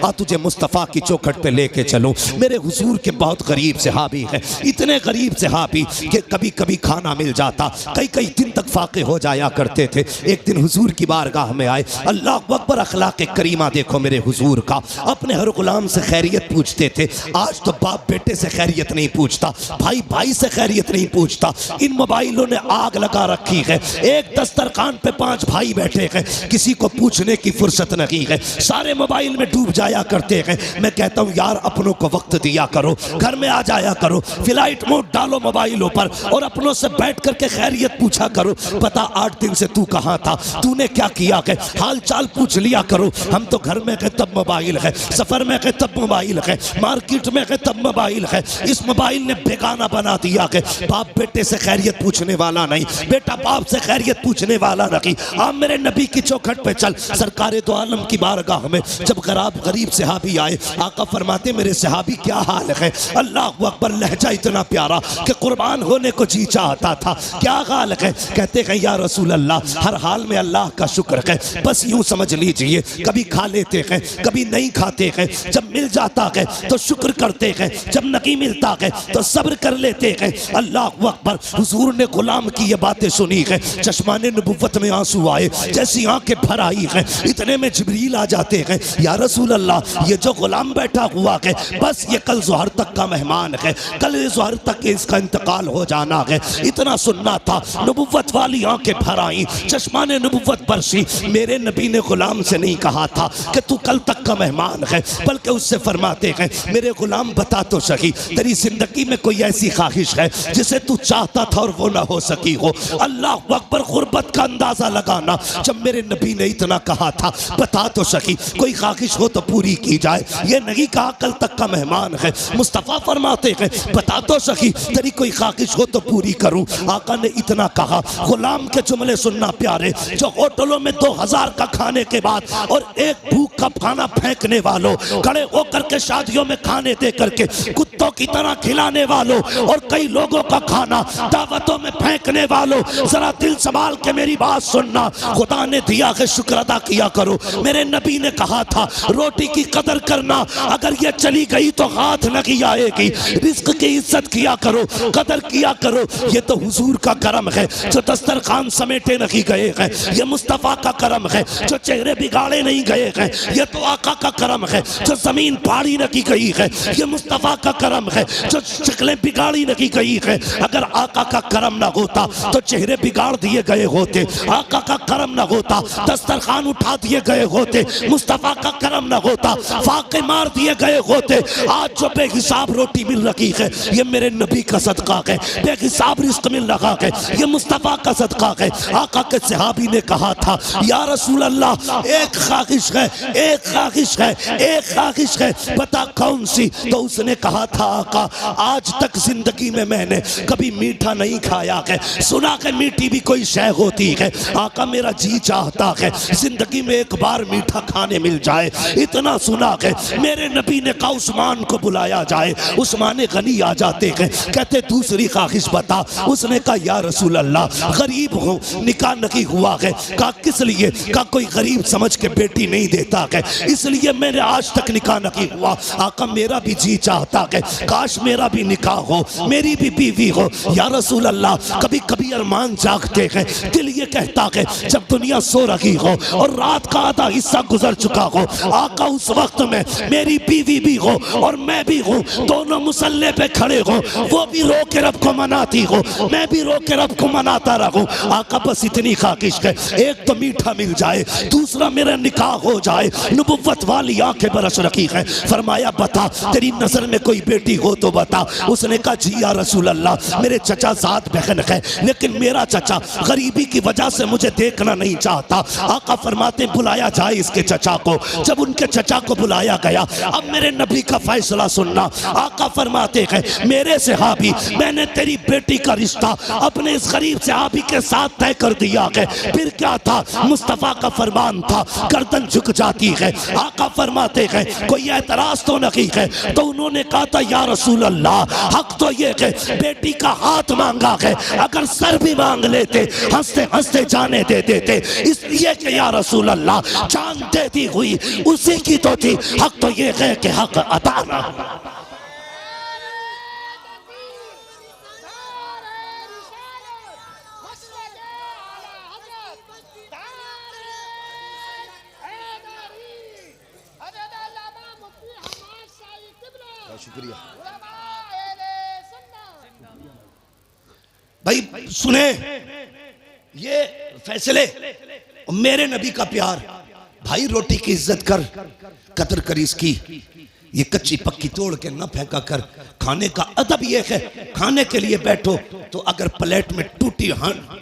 आ तुझे मुस्तफ़ा की चौखट पे लेके चलूं। मेरे हुजूर के बहुत गरीब सहाबी हैं, इतने गरीब सहाबी कि कभी कभी खाना मिल जाता, कई कई दिन तक फाके हो जाया करते थे। एक दिन हुजूर की बारगाह में आए, अल्लाह अकबर, अखलाक करीमा देखो मेरे हुजूर का। अपने हर गुलाम से खैरियत पूछते थे। आज तो बाप बेटे से खैरियत नहीं पूछता, भाई भाई से खैरियत नहीं पूछता। इन मोबाइलों ने आग लगा रखी है। एक दस्तरखान पे 5 भाई बैठे हैं, किसी को पूछने की फुर्सत नहीं है, सारे मोबाइल में डूब जाया करते हैं। मैं कहता हूँ यार अपनों को वक्त दिया करो, घर में आ जाया करो, फ्लाइट मोड डालो मोबाइलों पर और अपनों से बैठ करके खैरियत पूछा करो। पता 8 दिन से तू कहाँ था, तूने क्या किया है, हाल चाल पूछ लिया करो। हम तो घर में गए तब मोबाइल है, सफर में गए तब मोबाइल है, मार्केट में गए तब मोबाइल है। इस मोबाइल ने बेगाना बना दिया है। बाप बेटे से खैरियत पूछने वाला नहीं, बेटा बाप से खैरियत पूछने वाला नहीं। आप मेरे नबी की चौखट पे चल। सरकारे दो आलम की बारगाह में जब गरीब सहाबी आए, आका फरमाते मेरे सहाबी क्या हाल है। अल्लाह अकबर, लहजा इतना प्यारा कि कुर्बान होने को जी चाहता था। क्या हाल है, कहते हैं या रसूल अल्लाह, हर हाल में अल्लाह का शुक्र है। बस यूं समझ लीजिए, कभी खा लेते हैं, कभी नहीं खाते हैं। जब मिल जाता है तो शुक्र करते हैं, जब नहीं मिलता है तो सब्र कर लेते हैं। अल्लाह अकबर, हुजूर ने गुलाम की ये बातें सुनी है, चश्माने नबुव्वत में आंसू आए, जैसी आंखें भर आई है। इतने में जिब्रील आ जाते हैं, या रसूल अल्लाह, ये जो गुलाम बैठा हुआ है बस ये कल ज़ोहर तक का मेहमान है, कल ज़ोहर तक इसका इंतकाल हो जाना है। इतना सुनना था, नबुव्वत वाली आंखें भर आई, चश्माने नबुव्वत बरसी। मेरे नबी ने गुलाम से नहीं कहा था कि तू कल तक का मेहमान है, बल्कि उससे फरमाते हैं मेरे गुलाम बता तो सही, तेरी जिंदगी में कोई ऐसी ख्वाहिश है जिसे तू चाहता था और वो ना हो सकी हो। अल्लाह अकबर, गुर्बत का अंदाजा लगाना। जब मेरे नबी ने इतना कहा था बता तो सही, कोई ख्वाहिश हो तो पूरी की जाए, ये नहीं कहा कल तक का मेहमान है। मुस्तफ़ा फरमाते हैं बता तो सही, तेरी कोई ख्वाहिश हो तो पूरी करूं। आका ने इतना कहा, गुलाम के जुमले सुनना प्यारे, जो होटलों में 2000 का खाने के बाद और एक भूख का खाना फेंकने वालों, खड़े होकर के शादियों में खाने दे करके कुत्तों की तरह खिलाने वालों और कई लोगों का खाना दावतों में फेंकने वालों, जरा दिल संभाल के मेरी बात सुनना। खुदा ने दिया है, शुक्र अदा किया करो। मेरे नबी ने कहा था रोटी की कदर करना, अगर ये चली गई तो हाथ नहीं आएगी। रिस्क की इज्जत किया करो, कदर किया करो। ये तो हुजूर का करम है जो दस्तरखान समेटे नहीं गए हैं, ये मुस्तफ़ा का करम है जो चेहरे बिगाड़े नहीं गए हैं, ये तो आका का करम है जो जमीन फाड़ी नहीं गई है, ये मुस्तफ़ा का करम है जो शक्लें बिगाड़ी नहीं गई है। अगर आका का करम ना होता तो चेहरे बिगाड़ दिए गए होते, आका का करम ना होता दस्तरखान उठा दिए गए होते, मुस्तफ़ा का करम ना होता फाके मार दिए गए होते। आज जो बेहिसाब रोटी मिल रही है ये मेरे नबी का सदका है, बेहिसाब रिस्क मिल रहा है ये मुस्तफ़ा का सदका है। आका के सहाबी ने कहा था या रसूल अल्लाह, एक ख्वाहिश है, एक ख्वाहिश है, एक ख्वाहिश है, बता कौन सी। तो उसने कहा था आका, आज तक जिंदगी में मैंने कभी मीठा नहीं खाया है, सुना है मीठी भी कोई शय होती है। आका मेरा जी चाहता है जिंदगी में एक बार मीठा खाने मिल जाए, इतना सुना है। मेरे नबी ने कहा उस्मान को बुलाया जाए। उस्मान गनी आ जाते हैं, कहते दूसरी ख्वाहिश बता। उसने कहा या रसूल अल्लाह, गरीब हूँ, निकाह नहीं हुआ है। कहा किस लिए? कहा कोई गरीब समझ के बेटी नहीं देता है, इसलिए मैंने आज तक निकाह नहीं हुआ। आका मेरा भी जी चाहता है काश मेरा भी निकाह हो, मेरी भी बीवी हो। या रसूल अल्लाह, कभी कभी अरमान जागते हैं, दिल ये कहता है जब दुनिया सो रही हो और रात का आधा हिस्सा गुजर चुका हो, आका उस वक्त में मेरी बीवी भी हो और मैं भी हूँ, दोनों मुसल्ले पे खड़े हो, वो भी रो के रब को मनाती हो, मैं भी रो के रब को मनाता रहूं। आका बस इतनी ख्वाहिश है, एक तो मीठा मिल जाए, दूसरा मेरा निकाह हो जाए। नबुव्वत वाली आंखें बरस रखी है। फरमाया बता तेरी नजर में कोई बेटी हो तो बता। उसने कहा जी या रसूल अल्लाह, मेरे चचा साथ बहन है, लेकिन मेरा चचा गरीबी की वजह से मुझे देखना नहीं चाहता। आका फरमाते बुलाया जाए इसके चचा को। जब उनके चचा को बुलाया गया, अब मेरे नबी का फैसला सुनना। आका फरमाते हैं मेरे सहाबी, मैंने तेरी बेटी का रिश्ता अपने इस गरीब सहाबी के साथ तय कर दिया है। फिर क्या था, मुस्तफ़ा का फरमान था, गर्दन झुक जाती है, आका फरमाते हैं कोई एतराज तो नहीं है। तो उन्होंने कहा था या रसूल अल्लाह हक तो ये है बेटी का हाथ मांगा है, अगर सर भी मांग लेते हंसते हंसते जाने दे देते, इसलिए कि या रसूल अल्लाह जान देती हुई उसी की तो थी, हक तो ये है कि हक अता ना। शुक्रिया भाई। सुने ये फैसले, मेरे नबी का प्यार। भाई रोटी की इज्जत कर, कदर कर इसकी, ये कच्ची पक्की तोड़ के न फेंका कर। खाने का अदब ये है, खाने के लिए बैठो तो अगर प्लेट में टूटी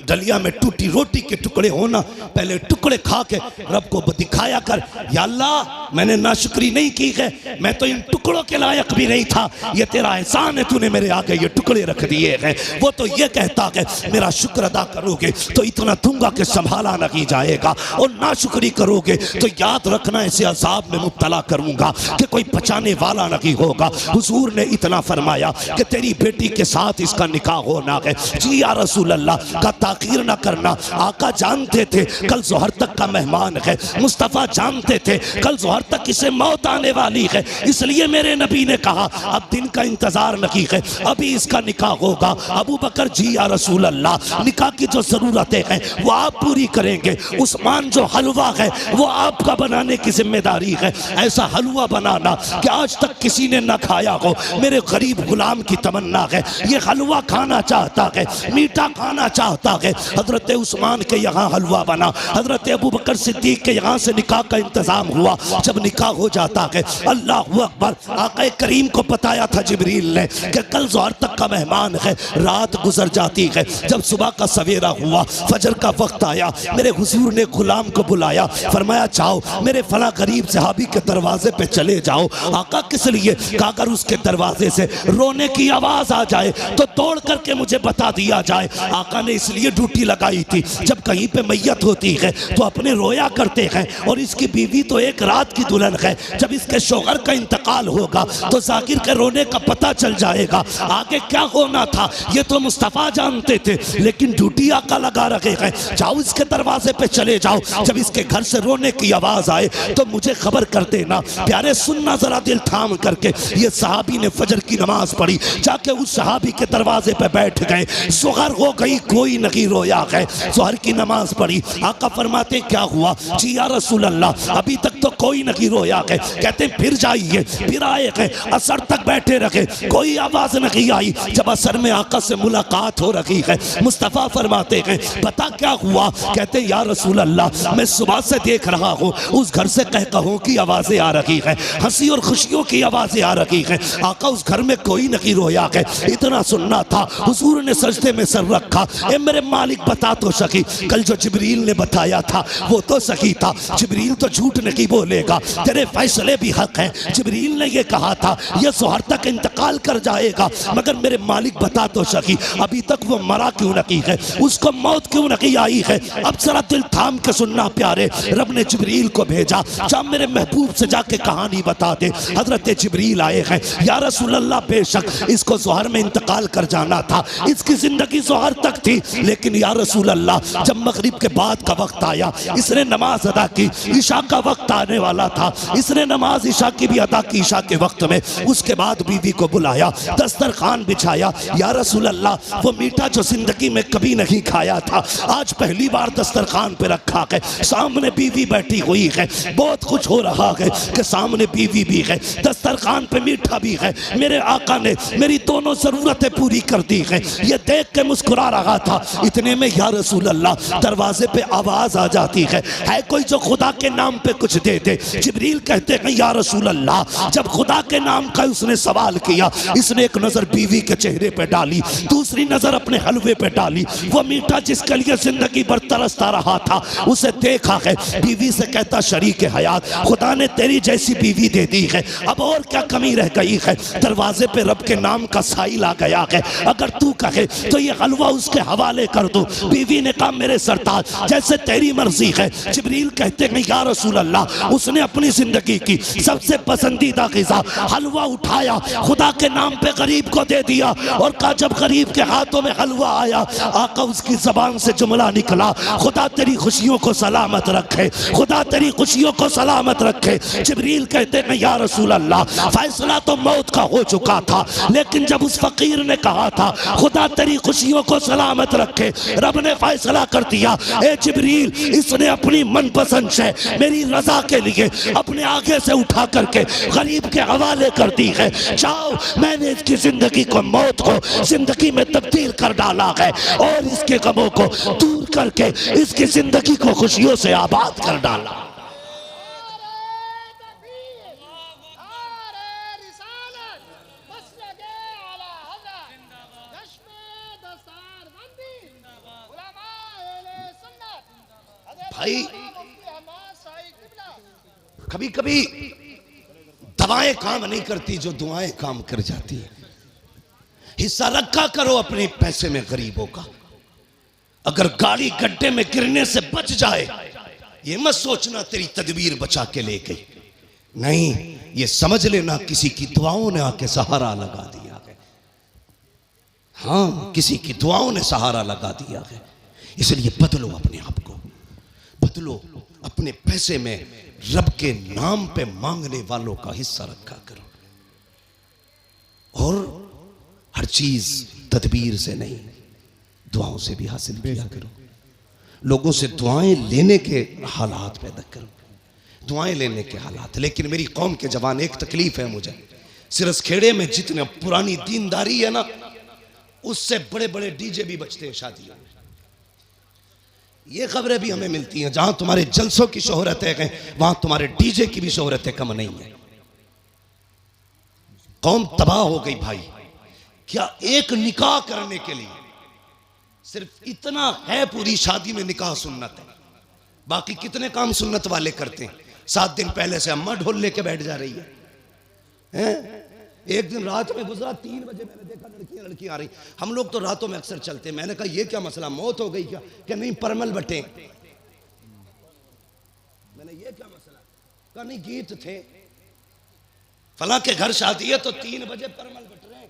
डलिया में टूटी रोटी के टुकड़े होना, पहले टुकड़े खा के रब को दिखाया कर, या अल्लाह मैंने नाशुक्री नहीं की है, मैं तो इन टुकड़ों के लायक भी नहीं था, ये तेरा एहसान है, तूने मेरे आगे ये टुकड़े रख दिए हैं। वो तो ये कहता है मेरा शुक्र अदा करोगे तो इतना दूंगा कि संभाला नहीं जाएगा, और नाशुक्री करोगे तो याद रखना ऐसे अजाब में मुब्तला करूंगा कि कोई बचाने वाला नहीं होगा। हुजूर ने इतना फरमाया कि तेरी बेटी के साथ इसका निकाह होना है। जी या रसूल अल्लाह का ताकीर ना करना। आका जानते थे कल जोहर तक का मेहमान है, मुस्तफ़ा जानते थे कल जोहर तक इसे मौत आने वाली है, इसलिए मेरे नबी ने कहा अब दिन का इंतजार नहीं है, अभी इसका निकाह होगा। अबू बकर जी या रसूल अल्लाह निकाह की जो जरूरतें हैं वो आप पूरी करेंगे। उस्मान जो हलवा है वो आपका बनाने की जिम्मेदारी है, ऐसा हलवा बनाना कि आज तक किसी ने ना खाया हो। मेरे गरीब गुलाम की तमन्ना है, ये हलवा खाना चाहता है, मीठा खाना चाहता है। हजरत उस्मान के यहाँ हलवा बना, हजरत अबू बकर सिद्दीक के यहाँ से निकाह का इंतजाम हुआ। जब निकाह हो जाता है, अल्लाह अकबर, आका करीम को बताया था जिब्रील ने कि कल ज़ोहर तक का मेहमान है। रात गुजर जाती है, जब सुबह का सवेरा हुआ, फजर का वक्त आया, मेरे हुजूर ने गुलाम को बुलाया, फरमाया जाओ मेरे फला गरीब सहाबी के दरवाजे पे चले जाओ। आका किस लिए? अगर उसके दरवाजे से रोने की आवाज आ जाए तो तोड़ करके मुझे बता दिया जाए। आका ने इसलिए ड्यूटी लगाई थी, जब कहीं पे मैयत होती है तो अपने रोया करते हैं, और इसकी बीवी तो एक रात की दुल्हन है, जब इसके शौहर का इंतकाल होगा तो जाकिर के रोने का पता चल जाएगा। आगे क्या होना था ये तो मुस्तफ़ा जानते थे, लेकिन ड्यूटी आका लगा रखे हैं, जाओ इसके दरवाजे पे चले जाओ, जब इसके घर से रोने की आवाज आए तो मुझे खबर कर देना। प्यारे सुनना जरा दिल थाम करके, ये सहाबी ने फजर की नमाज पढ़ी, जाके उस सहाबी के दरवाजे पे बैठ गए। ज़ोहर हो गई, कोई नहीं रोया है। ज़ोहर की नमाज पढ़ी, आका फरमाते क्या हुआ? जी या रसूल अल्लाह अभी तक तो कोई नहीं रोया है। कहते फिर जाइए, फिर आए हैं, असर तक बैठे रखे, कोई आवाज नहीं आई। जब असर में आका से मुलाकात हो रही है, मुस्तफ़ा फरमाते हैं पता क्या हुआ? कहते या रसूल अल्लाह मैं सुबह से देख रहा हूँ उस घर से कहकहों की आवाजें आ रही है, हंसी और खुशियों की आवाजें आ रही है। आका उस घर में कोई नहीं रोया है। इतना सुनना था, हुजूर ने सजदे में सर रखा, ए मेरे मालिक बता तो सकी, कल जो जिब्रील ने बताया था वो तो सही था, जिब्रील तो झूठ नहीं बोलेगा, तेरे फैसले भी हक हैं। जिब्रील ने ये कहा था ये ज़ोहर तक इंतकाल कर जाएगा, मगर मेरे मालिक बता तो सकी अभी तक वो मरा क्यों नहीं है, उसको मौत क्यों नहीं आई है। अब जरा दिल थाम के सुनना प्यारे, रब ने जिब्रील को भेजा, जा मेरे महबूब से जाके कहानी बता दे। हजरत जिब्रील आए हैं, या रसूल अल्लाह बेशक इसको ज़ोहर में इंतकाल कर जाना था, इसकी जिंदगी ज़ोहर तक थी, लेकिन या रसूल अल्लाह जब मगरिब के बाद का वक्त आया, इसने नमाज अदा की, ईशा का वक्त आने वाला था, इसने नमाज ईशा की भी अदा की ईशा के वक्त में। उसके बाद बीवी को बुलाया, दस्तरखान बिछाया, या रसूल अल्लाह वो मीठा जो जिंदगी में कभी नहीं खाया था आज पहली बार दस्तरखान पे रखा है, सामने बीवी बैठी हुई है, बहुत कुछ हो रहा है कि सामने बीवी भी है, दस्तरखान पे मीठा भी है। मेरे आका ने मेरी दोनों जरूरतें पूरी कर दी है, ये देख के मुस्कुरा रहा था। इतने में या रसूल अल्लाह दरवाजे पे आवाज आ जाती है कोई जो खुदा के नाम पे कुछ दे दे। जिब्रील कहते हैं या रसूल अल्लाह जब खुदा के नाम का उसने सवाल किया, इसने एक नजर बीवी के चेहरे पे डाली, दूसरी नजर अपने हलवे पे डाली, वो मीठा जिसके लिए जिंदगी भर तरसता रहा था उसे देखा है। बीवी से कहता शरीक हयात खुदा ने तेरी जैसी बीवी दे दी है, अब और क्या कमी रह गई है। दरवाजे पे रब के नाम का साइल आ गया है, अगर तू कहे तो ये हलवा उसके हवाले कर कर दूं। बीवी ने कहा मेरे सरताज जैसे तेरी मर्जी है। जिब्रील कहते हैं या रसूल अल्लाह, उसने अपनी जिंदगी की सबसे पसंदीदा ग़िज़ा हलवा उठाया, खुदा के नाम पे गरीब को दे दिया और कहा जब गरीब के हाथों में हलवा आया, आका उसकी ज़बान से जुमला निकला, खुदा तेरी खुशियों को सलामत रखे, खुदा तेरी खुशियों को सलामत रखे। जिब्रील कहते हैं या रसूल अल्लाह, फैसला तो मौत का हो चुका था, लेकिन जब उस फकीर ने कहा था खुदा तेरी खुशियों को सलामत रखे, रब ने फैसला कर दिया, ए जिब्रील इसने अपनी मनपसंद से मेरी रजा के लिए अपने आगे से उठा करके गरीब के हवाले कर दी है। जाओ, मैंने इसकी जिंदगी को, मौत को जिंदगी में तब्दील कर डाला है और इसके गमों को दूर करके इसकी जिंदगी को खुशियों से आबाद कर डाला। भाई कभी कभी दवाएं काम नहीं करती जो दुआएं काम कर जाती है। हिस्सा रखा करो अपने पैसे में गरीबों का। अगर गाड़ी गड्ढे में गिरने से बच जाए, ये मत सोचना तेरी तदबीर बचा के ले गई, नहीं, ये समझ लेना किसी की दुआओं ने आके सहारा लगा दिया है। हाँ, किसी की दुआओं ने सहारा लगा दिया है। इसलिए बदलो अपने आप को, बदलो। अपने पैसे में रब के नाम पे मांगने वालों का हिस्सा रखा करो और हर चीज तदबीर से नहीं, दुआओं से भी हासिल किया करो। लोगों से दुआएं लेने के हालात पैदा करो, दुआएं लेने के हालात। लेकिन मेरी कौम के जवान, एक तकलीफ है मुझे, सिरसखेड़े में जितने पुरानी दीनदारी है ना, उससे बड़े बड़े डीजे भी बजते हैं शादियों में। ये खबरें भी हमें मिलती हैं, जहां तुम्हारे जलसों की शोहरत है वहां तुम्हारे डीजे की भी शोहरत कम नहीं है। कौम तबाह हो गई भाई। क्या एक निकाह करने के लिए सिर्फ इतना है, पूरी शादी में निकाह सुन्नत है, बाकी कितने काम सुन्नत वाले करते हैं। 7 दिन पहले से अम्मा ढोल लेके बैठ जा रही है। एक दिन रात में गुजरा, 3 बजे मैंने देखा लड़कियां आ रही। हम लोग तो रातों में अक्सर चलते हैं। मैंने कहा ये क्या मसला, मौत हो गई क्या? कि नहीं, परमल बटे। मैंने ये क्या मसला? कहा नहीं, गीत थे, फला के घर शादी है तो 3 बजे परमल बट रहे।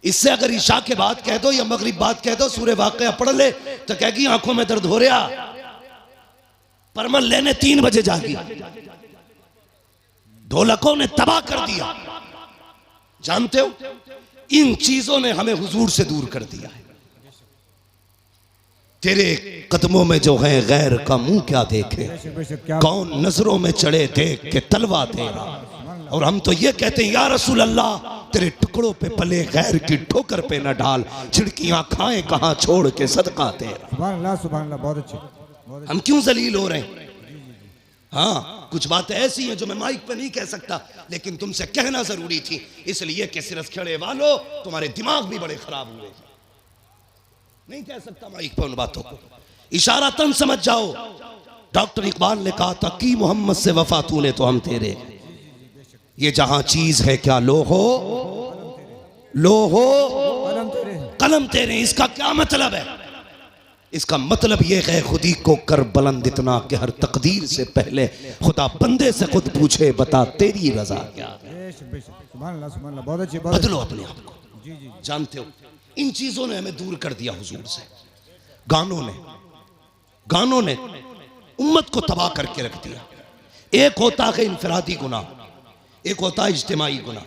इससे अगर ईशा के बाद कह दो या मगरिब बाद कह दो सूरह वाक़िया पढ़ ले तो कहेगी आंखों में दर्द हो रहा, परमल लेने 3 बजे जागी। ढोलकों ने तबाह कर दिया। जानते हो, इन चीजों ने हमें हुजूर से दूर कर दिया है। तेरे कदमों में जो है गैर का मुंह क्या देखे, कौन नजरों में चढ़े देख के तलवा तेरा। और हम तो ये कहते हैं या रसूल अल्लाह, तेरे टुकड़ों पे पले गैर की ठोकर पे न डाल, छिड़कियां खाएं कहां छोड़ के सदका तेरा। सुभान अल्लाह, सुभान अल्लाह, बहुत अच्छे। हम क्यों जलील हो रहे हैं? हाँ, कुछ बातें ऐसी हैं जो मैं माइक पे नहीं कह सकता, लेकिन तुमसे कहना जरूरी थी, इसलिए कि सिरसखेड़े वालों तुम्हारे दिमाग भी बड़े खराब हुए। नहीं कह सकता माइक पे उन बातों को, इशारा तन समझ जाओ। डॉक्टर इकबाल ने कहा था कि मोहम्मद से वफा तूने तो हम तेरे, ये जहां चीज है क्या लो हो कलम तेरे। इसका क्या मतलब है? इसका मतलब यह है खुदी को कर बुलंद इतना कि हर तकदीर से पहले खुदा बंदे से खुद पूछे बता तेरी रजा क्या है। बदलो अपने आप को। जानते हो, इन चीजों ने हमें दूर कर दिया हुजूर से। गानों ने उम्मत को तबाह करके रख दिया। एक होता है इनफरादी गुनाह, एक होता है इज्तिमाई गुनाह।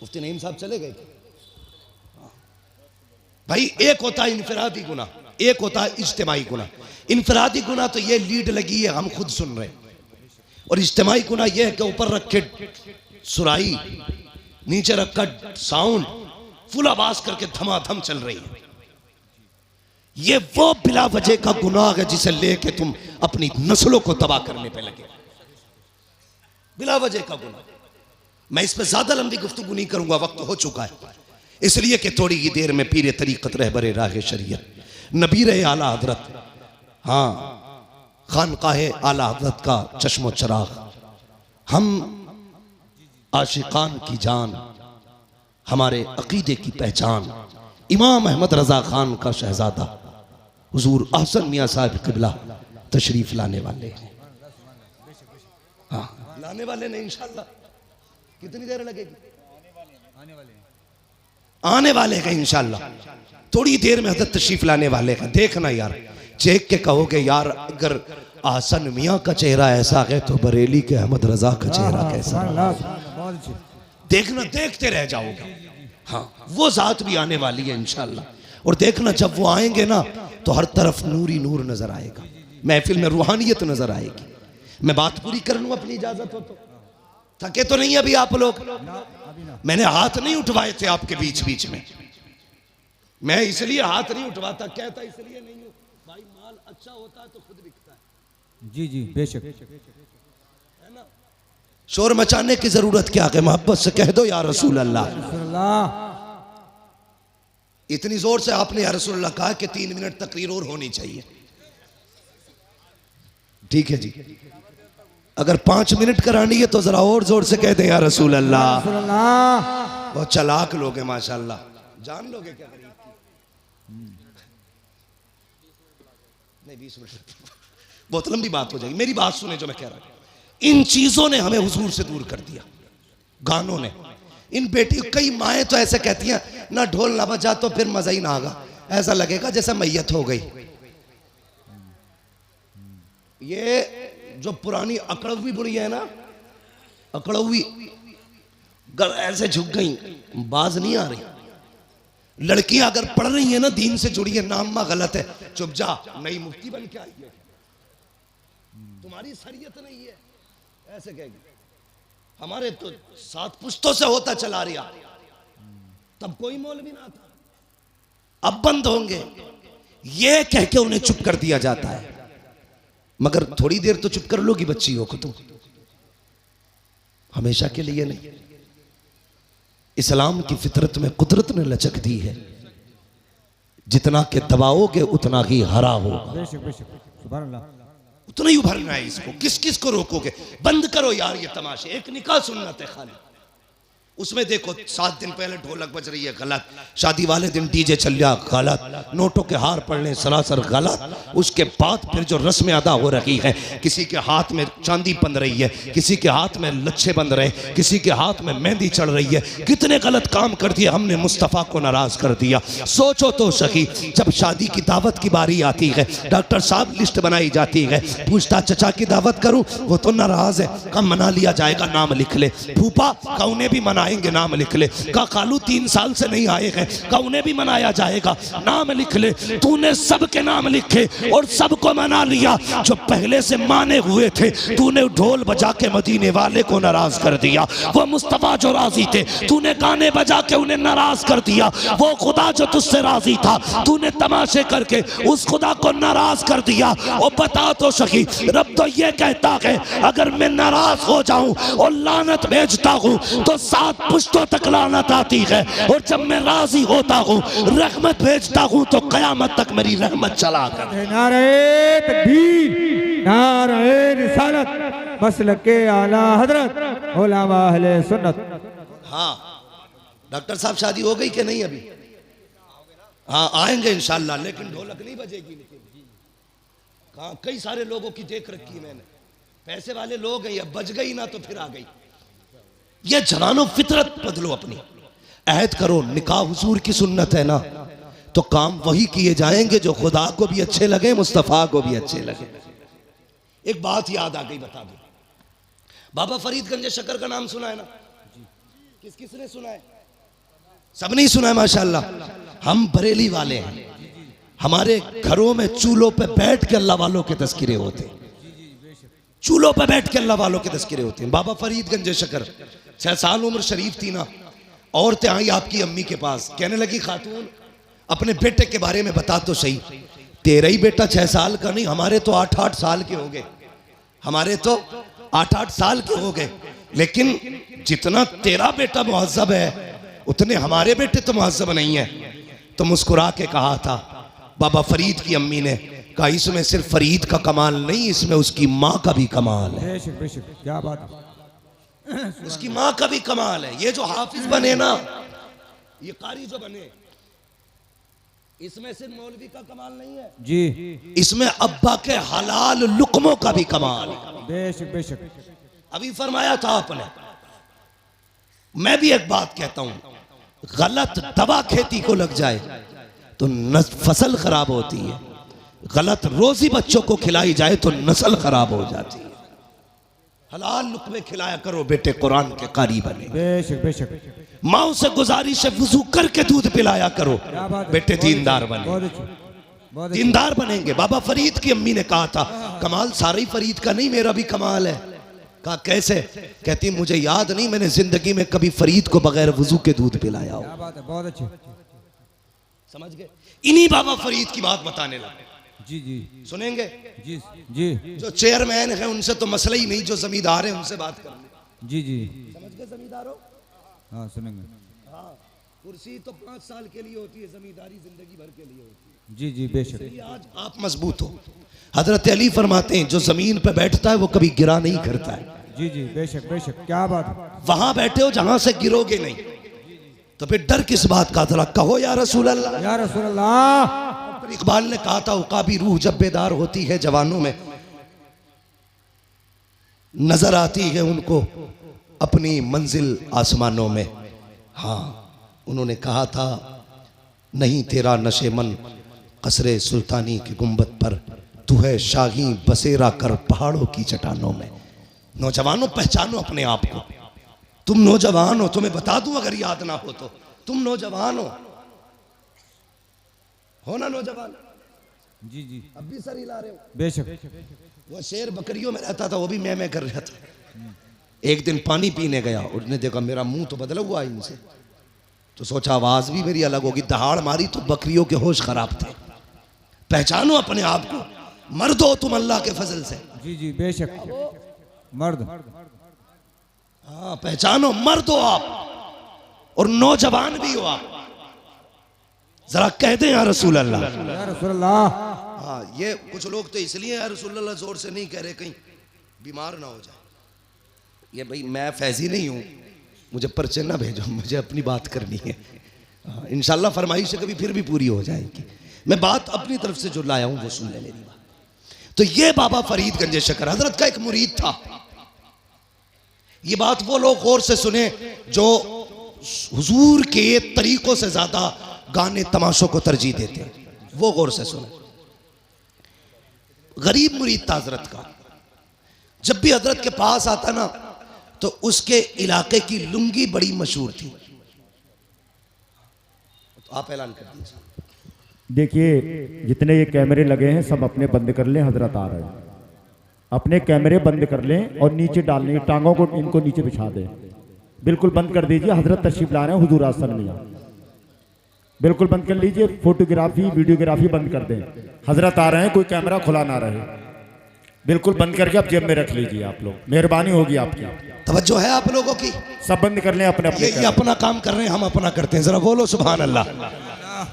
मुफ्ती नईम साहब चले गए भाई। एक होता है इनफरादी गुनाह, एक होता है इज्तिमाई गुनाह। इनफरादी गुनाह तो ये लीड लगी है, हम खुद सुन रहे हैं, और इज्तिमाई गुनाह ये है कि ऊपर रखे सुराई, नीचे रखा साउंड, फुल आवाज करके धमाधम चल रही है। ये वो बिला वजह का गुनाह है जिसे लेके तुम अपनी नस्लों को तबाह करने पे लगे। बिला वजह का गुनाह। मैं इस पे ज्यादा लंबी गुफ्तगू नहीं करूंगा, वक्त हो चुका है, इसलिए कि थोड़ी ही देर में पीरे तरीक़त रहबरे राह शरीयत नबीर आला हजरत, हाँ, खानकाहे आला हजरत का चश्मो चराग, हम आशिकान की जान, हमारे अकीदे की पहचान, इमाम अहमद रजा खान का शहजादा हुजूर अहसन मियाँ साहब किबला तशरीफ लाने वाले हैं। हाँ, लाने वाले नहीं, इंशाल्लाह। कितनी देर लगेगी? आने वाले हैं इंशाल्लाह, थोड़ी देर में हजरत तशरीफ लाने वाले हैं। देखना यार, चेक के कहोगे यार अगर अहसन मियाँ का चेहरा ऐसा है तो बरेली के अहमद रजा का चेहरा कैसा? बहुत अच्छी। देखना, देखते रह जाओगे। हाँ, वो जात भी आने वाली है इंशाल्लाह। और देखना जब वो आएंगे ना तो हर तरफ नूर ही नूर नजर आएगा, महफिल में रूहानियत नजर आएगी। मैं बात पूरी कर लूं, अपनी इजाजत हो तो? थके तो नहीं अभी आप लोग? मैंने हाथ नहीं उठवाए थे आपके बीच बीच में, मैं इसलिए हाथ नहीं उठवाता, कहता इसलिए नहीं हूं भाई, माल अच्छा होता है तो खुद बिकता है। जी जी बेशक। है ना? शोर मचाने की जरूरत क्या है? मोहब्बत से कह दो या रसूल अल्लाह। इतनी जोर से आपने या रसूल अल्लाह कहा कि 3 मिनट तकरीर और होनी चाहिए। ठीक है जी, अगर 5 मिनट करानी है तो जरा और जोर से कह दें या रसूल अल्लाह। बहुत चालाक लोग हैं माशाल्लाह, जान लोगे क्या गरीब की? नहीं 20 मिनट बहुत लंबी बात हो जाएगी, मेरी बात सुने जो मैं कह रहा हूं। इन चीजों ने हमें हुजूर से दूर कर दिया, गानों ने। इन बेटी, कई माएँ तो ऐसे कहती हैं ना ढोल ना बजा तो फिर मजा ही ना आगा, ऐसा लगेगा जैसे मैयत हो गई। ये जो पुरानी अकड़वी बुढ़ी है ना, अकड़वी ऐसे झुक गई, बाज नहीं आ रही। लड़कियां अगर पढ़ रही है ना, दीन से जुड़ी है, नाम गलत है, चुप जा, नई मुफ्ती बन के आई है, तुम्हारी शरीयत नहीं है, ऐसे कहेगी। हमारे तो 7 पुश्तों से होता चला रहा, तब कोई मौलवी ना था, अब बंद होंगे, ये कह के उन्हें चुप कर दिया जाता है। मगर थोड़ी देर तो चुप कर लोगी बच्चियों को तुम, हमेशा के लिए नहीं। इस्लाम की फितरत में कुदरत ने लचक दी है, जितना के दबाओगे उतना ही हरा होगा, उतना ही उभरना है इसको। किस किस को रोकोगे? बंद करो यार ये तमाशे। एक निकाह सुन्नत है खाली, उसमें देखो 7 दिन पहले ढोलक बज रही है, गलत। शादी वाले दिन डीजे चल रहा, गलत। नोटों के हार पड़ने सरासर गलत। उसके बाद फिर जो रस्में अदा हो रही है, किसी के हाथ में चांदी बंध रही है, किसी के हाथ में लच्छे बंध रहे, किसी के हाथ में मेहंदी चढ़ रही है। कितने गलत काम कर दिए हमने, मुस्तफ़ा को नाराज कर दिया। सोचो तो सही, जब शादी की दावत की बारी आती है, डॉक्टर साहब लिस्ट बनाई जाती है, पूछता चचा की दावत करूं, वो तो नाराज है, कम मना लिया जाएगा, नाम लिख ले। फूफा का उन्हें भी मना आएंगे, नाम लिख ले। का खालू 3 साल से नहीं आए हैं, का उन्हें भी मनाया जाएगा, नाम लिख ले। तूने सबके नाम लिखे और सबको मना लिया। जो पहले से माने हुए थे, तूने ढोल बजा के मदीने वाले को नाराज कर दिया। वो मुस्तफा जो राजी थे, तूने गाने बजा के उन्हें नाराज कर दिया। वो खुदा जो तुझसे राजी था, तूने तमाशे करके उस खुदा को नाराज कर दिया। और बता तो सही, रब तो ये कहता है अगर मैं नाराज हो जाऊं और लानत भेजता हूं तो 7 पुश्तों तक लानत आती है, और जब मैं राजी होता हूँ रहमत भेजता हूँ तो कयामत तक मेरी रहमत चला कर। नारे तकबीर, नारे रिसालत, मसलके आला हजरत उलमा अहले सुन्नत। हाँ डॉक्टर साहब, शादी हो गई कि नहीं अभी? हाँ आएंगे इंशाल्लाह, लेकिन ढोलक नहीं बजेगी। कहाँ, कई सारे लोगों की देख रखी है मैंने, पैसे वाले लोग हैं, अब बज गई ना तो फिर आ गई। ये जवानों फितरत बदलो अपनी, अहद करो। निकाह हुजूर की सुन्नत है ना, तो काम वही किए जाएंगे जो खुदा को भी अच्छे लगे, मुस्तफ़ा को भी अच्छे लगे। एक बात याद आ गई, बता दो। बाबा फरीदगंज शक्कर का नाम सुना है ना? किस किसने सुना है? सब नहीं सुना है माशाल्लाह। हम बरेली वाले हैं, हमारे घरों में चूल्हों पे बैठ के अल्लाह वालों के तस्किरे होते हैं, चूल्हों पे बैठ के अल्लाह वालों के तस्किरे होते हैं। बाबा फरीदगंज शक्कर, 6 साल उम्र शरीफ थी ना, औरतें आई आपकी अम्मी के पास, कहने लगी खातून अपने बेटे के बारे में बता तो सही। तेरा ही बेटा 6 साल का नहीं, हमारे तो 8-8 साल के हो गए, हमारे तो 8-8 साल के हो गए। लेकिन जितना तेरा बेटा मुहज्जब है उतने हमारे बेटे तो मुहज्जब नहीं है। तो मुस्कुरा के कहा था बाबा फरीद की अम्मी ने, कहा इसमें सिर्फ फरीद का कमाल नहीं, इसमें उसकी माँ का भी कमाल है। बेशक बेशक, क्या बात है। उसकी माँ का भी कमाल है। ये जो हाफिज बने ना, ये कारी जो बने, इसमें सिर्फ मौलवी का कमाल नहीं है जी, इसमें अब्बा के हलाल लुकमों का भी कमाल है। बेशक बेशक। अभी फरमाया था आपने, मैं भी एक बात कहता हूं, गलत दवा खेती को लग जाए तो फसल खराब होती है, गलत रोजी बच्चों को खिलाई जाए तो नस्ल खराब हो जाती है। हलाल लुकमे खिलाया करो बेटे, कुरान के कारी बने। बेशक बेशक। माओ से गुजारिश है वुजू करके दूध पिलाया करो बेटे, दीनदार बने। बहुत अच्छी, बहुत अच्छी। दीनदार बनेंगे। बाबा फरीद की अम्मी ने कहा था, कमाल सारे ही फरीद का नहीं, मेरा भी कमाल है। कहा कैसे? कहती मुझे याद नहीं मैंने जिंदगी में कभी फरीद को बगैर वुजू के दूध पिलाया हो। क्या बात है, बहुत अच्छी। समझ गए? इन्हीं बाबा फरीद की बात बताने लगे। जी जी सुनेंगे? जी जी जो चेयरमैन है उनसे तो मसला ही नहीं, जो जमींदार है उनसे बात कर ले। जी जी। समझ गए जमींदारों? हाँ सुनेंगे। हाँ, कुर्सी तो 5 साल के लिए होती है, जमींदारी जिंदगी भर के लिए होती है। जी जी बेशक। इसलिए आज आप मजबूत हो। हजरत अली फरमाते हैं जो जमीन पे बैठता है वो कभी गिरा नहीं करता है। जी जी बेशक बेशक। क्या बात है। वहां बैठे हो जहां से गिरोगे नहीं, तो फिर डर किस बात का? जरा कहो या रसूल अल्लाह। या रसूल अल्लाह। इकबाल ने कहा था, उकाबी रूह जब बेदार होती है जवानों में, नजर आती है उनको अपनी मंजिल आसमानों में। हाँ, उन्होंने कहा था, नहीं तेरा नशे मन कसरे सुल्तानी की गुंबद पर, तू है शाही बसेरा कर पहाड़ों की चट्टानों में। नौजवानों पहचानो अपने आप को, तुम नौजवान हो। तुम्हें बता दूं अगर याद ना हो तो, तुम नौजवान हो ना नौजवान? जी जी अब भी सर हिला रहे हो। बेशक। वो शेर बकरियों में रहता था, वो भी मैं कर रहा था। एक दिन पानी पीने गया, उसने देखा मेरा मुंह तो बदला हुआ इनसे, तो सोचा आवाज भी मेरी अलग होगी, दहाड़ मारी तो बकरियों के होश खराब थे। पहचानो अपने आप को, मर्द हो तुम अल्लाह के फजल से। जी जी बेशक। मर्द। हाँ पहचानो, मर्द हो आप और नौजवान भी हो आप। जरा कह दे या रसूल अल्लाह। या रसूल अल्लाह। हाँ, ये कुछ लोग तो इसलिए या रसूल अल्लाह जोर से नहीं कह रहे कहीं बीमार ना हो जाए। ये भाई मैं फैजी नहीं हूँ, मुझे पर्चे ना भेजो, मुझे अपनी बात करनी है। इंशाल्लाह फरमाइश कभी फिर भी पूरी हो जाएगी। मैं बात अपनी तरफ से जो लाया हूँ वो सुन ले मेरी बात। तो ये बाबा फरीद गंजे शकर हजरत का एक मुरीद था। ये बात वो लोग गौर से सुने जो हुजूर के तरीकों से ज्यादा गाने तमाशों को तरजीह देते हैं, वो गौर से सुने। गरीब मुरीद था हजरत का। जब भी हजरत के पास आता ना तो उसके इलाके की लुंगी बड़ी मशहूर थी। तो आप ऐलान कर दीजिए। देखिए, जितने ये कैमरे लगे हैं सब अपने बंद कर लें, हजरत आ रहे हैं। अपने कैमरे बंद कर लें और नीचे डाल लें, टांगों को इनको नीचे बिछा दें। बिल्कुल बंद कर दीजिए, हजरत तशरीफ ला रहे हैं हुजूर आसन में। बिल्कुल बंद कर लीजिए, फोटोग्राफी वीडियोग्राफी बंद कर दें। हजरत आ रहे हैं, कोई कैमरा खुला ना रहे। बिल्कुल बंद करके आप जेब में रख लीजिए। आप लोग, मेहरबानी होगी आपकी। तवज्जो है आप लोगों की? सब बंद कर लें अपने अपने। ये अपना काम कर रहे हैं, हम अपना करते हैं। जरा बोलो सुभान अल्लाह।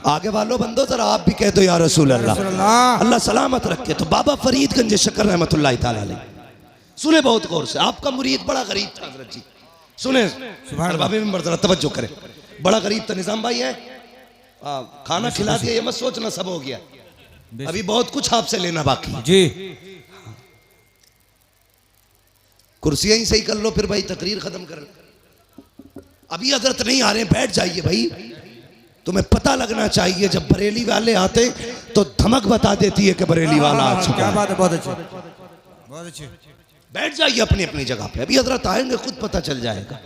आगे वालों बंदो जरा आप भी कह दो या रसूल अल्लाह। अल्लाह सलामत रखे। तो बाबा फरीद गंज शकर रहमतुल्लाह ताला अलैह, सुने बहुत गौर से। आपका मुरीद बड़ा गरीब था हजरत जी, सुने बाबे में जरा तवज्जो करें। बड़ा गरीब था। निजाम भाई है, खाना खिला दिया, ये मत सोचना सब हो गया, अभी बहुत कुछ आपसे लेना बाकी जी। कुर्सियां ही सही कर लो फिर भाई, तकरीर खत्म कर लो। अभी हजरत नहीं आ रहे, बैठ जाइए भाई। तुम्हें पता लगना चाहिए, जब बरेली वाले आते तो धमक बता देती है कि बरेली वाला आ चुका क्या है। बात है, बहुत अच्छी, बहुत अच्छी। बैठ जाइए अपनी अपनी जगह पे, अभी हजरत आएंगे खुद पता चल जाएगा।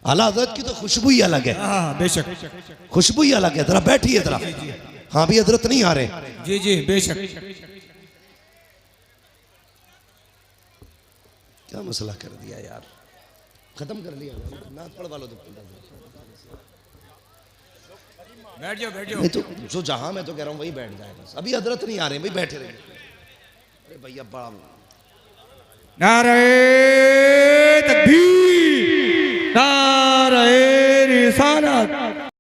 आला हजरत की तो खुशबू ही अलग है। हाँ बेशक। खुशबू ही अलग है। जरा बैठिए जरा। हाँ भी हजरत नहीं आ रहे। जी जी बेशक। क्या मसला कर दिया यार, खत्म कर लिया। नाथ पढ़वा लो तो बैठ जाओ, बैठ जाओ। नहीं तो जो जहां मैं तो कह रहा हूँ वही बैठ जाए बस। अभी हजरत नहीं आ रहे, भाई बैठे रहिए। अरे भैया बड़ा नारे तकबीर, नारे रिसालत, वो लावा अहले सुन्नत। बिल्कुल बंद कर लिया, बंद। नारे तकबीर, नारे रिसालत, वो लावा अहले सुन्नत। बिल्कुल बंद कर लिया, बंद। नारे तकबीर, नारे रिसालत, वो लावा अहले सुन्नत। बिल्कुल बंद कर लिया, बंद। नारे